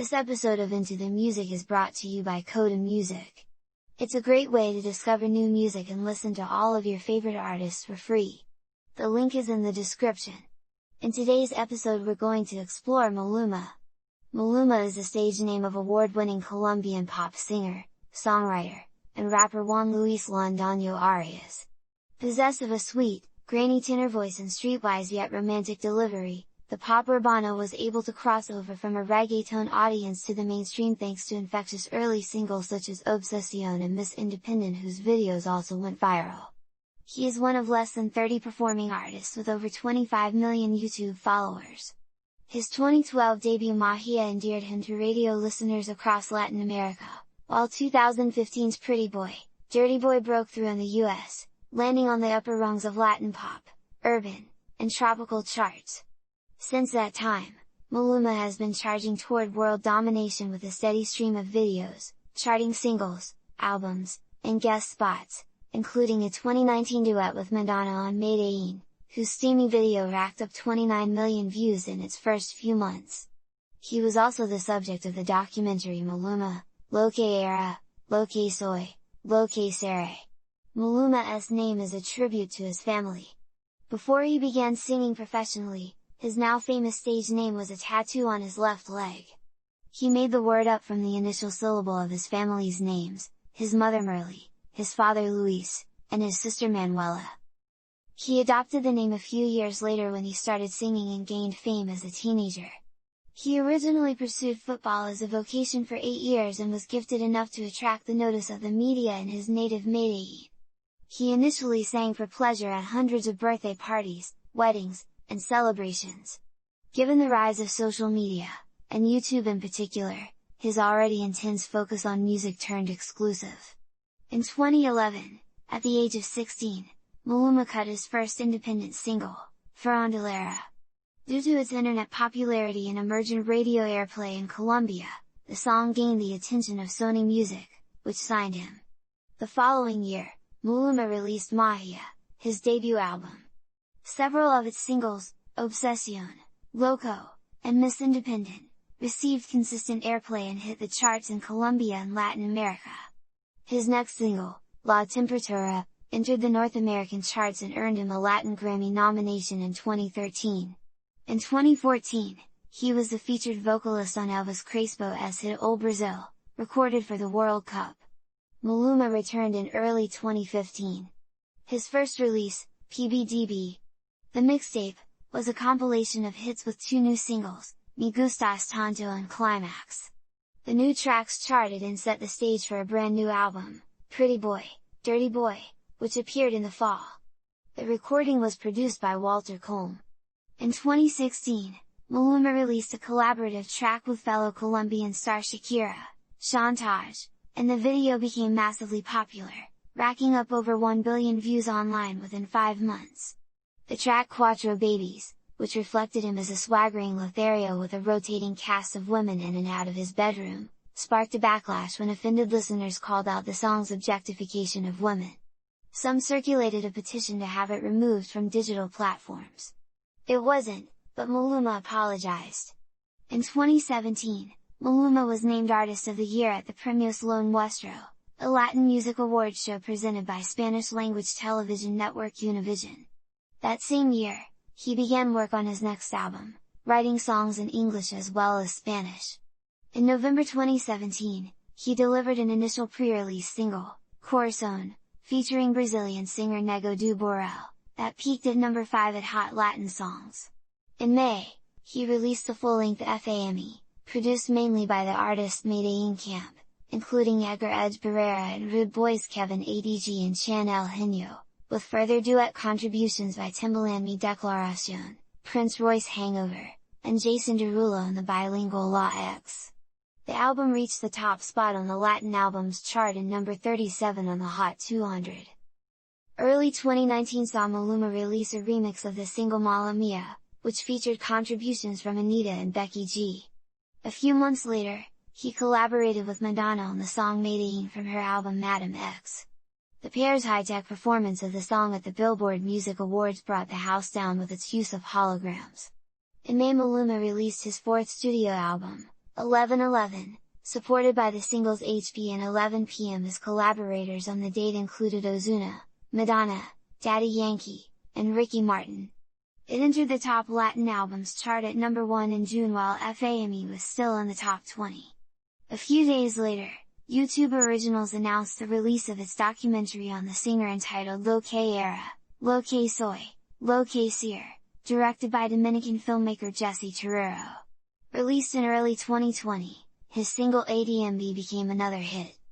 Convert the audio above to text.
This episode of Into the Music is brought to you by Coda Music. It's a great way to discover new music and listen to all of your favorite artists for free. The link is in the description. In today's episode we're going to explore Maluma. Maluma is the stage name of award-winning Colombian pop singer, songwriter, and rapper Juan Luis Londoño Arias. Possessed of a sweet, grainy tenor voice and streetwise yet romantic delivery, the pop urbano was able to cross over from a reggaeton audience to the mainstream thanks to infectious early singles such as Obsesión and Miss Independent, whose videos also went viral. He is one of less than 30 performing artists with over 25 million YouTube followers. His 2012 debut Magia endeared him to radio listeners across Latin America, while 2015's Pretty Boy, Dirty Boy broke through in the US, landing on the upper rungs of Latin pop, urban, and tropical charts. Since that time, Maluma has been charging toward world domination with a steady stream of videos, charting singles, albums, and guest spots, including a 2019 duet with Madonna on Medellin, whose steamy video racked up 29 million views in its first few months. He was also the subject of the documentary Maluma, Lo Que Era, Lo Que Soy, Lo Que Seré. Maluma's name is a tribute to his family. Before he began singing professionally, his now famous stage name was a tattoo on his left leg. He made the word up from the initial syllable of his family's names, his mother Marlli, his father Luis, and his sister Manuela. He adopted the name a few years later when he started singing and gained fame as a teenager. He originally pursued football as a vocation for 8 years and was gifted enough to attract the notice of the media in his native Medellin. He initially sang for pleasure at hundreds of birthday parties, weddings, and celebrations. Given the rise of social media, and YouTube in particular, his already intense focus on music turned exclusive. In 2011, at the age of 16, Maluma cut his first independent single, Farandulera. Due to its internet popularity and emergent radio airplay in Colombia, the song gained the attention of Sony Music, which signed him. The following year, Maluma released Magia, his debut album. Several of its singles, Obsesión, Loco, and Miss Independent, received consistent airplay and hit the charts in Colombia and Latin America. His next single, La Temperatura, entered the North American charts and earned him a Latin Grammy nomination in 2013. In 2014, he was the featured vocalist on Elvis Crespo's hit O Brasil, recorded for the World Cup. Maluma returned in early 2015. His first release, PBDB, the mixtape, was a compilation of hits with 2 new singles, Me Gustas Tanto and Climax. The new tracks charted and set the stage for a brand new album, Pretty Boy, Dirty Boy, which appeared in the fall. The recording was produced by Walter Colm. In 2016, Maluma released a collaborative track with fellow Colombian star Shakira, Chantage, and the video became massively popular, racking up over 1 billion views online within 5 months. The track Cuatro Babies, which reflected him as a swaggering Lothario with a rotating cast of women in and out of his bedroom, sparked a backlash when offended listeners called out the song's objectification of women. Some circulated a petition to have it removed from digital platforms. It wasn't, but Maluma apologized. In 2017, Maluma was named Artist of the Year at the Premios Lo Nuestro, a Latin music awards show presented by Spanish-language television network Univision. That same year, he began work on his next album, writing songs in English as well as Spanish. In November 2017, he delivered an initial pre-release single, Corazón, featuring Brazilian singer Nego do Borel, that peaked at number 5 at Hot Latin Songs. In May, he released the full-length FAME, produced mainly by the artist Medellin Camp, including Edgar Edge Barrera and Rude Boys Kevin ADG and Chan El Hino, with further duet contributions by Timbaland Mi Declaración, Prince Royce Hangover, and Jason Derulo in the bilingual La X. The album reached the top spot on the Latin Albums chart and number 37 on the Hot 200. Early 2019 saw Maluma release a remix of the single Mala Mia, which featured contributions from Anita and Becky G. A few months later, he collaborated with Madonna on the song Medellin from her album Madam X. The pair's high-tech performance of the song at the Billboard Music Awards brought the house down with its use of holograms. In May Maluma released his 4th studio album, 1111, supported by the singles HB and 11 PM as collaborators on the date included Ozuna, Madonna, Daddy Yankee, and Ricky Martin. It entered the top Latin albums chart at number 1 in June while FAME was still in the top 20. A few days later, YouTube Originals announced the release of its documentary on the singer entitled Lo Que Era, Lo Que Soy, Lo Que Seré, directed by Dominican filmmaker Jesse Terrero. Released in early 2020, his single ADMB became another hit.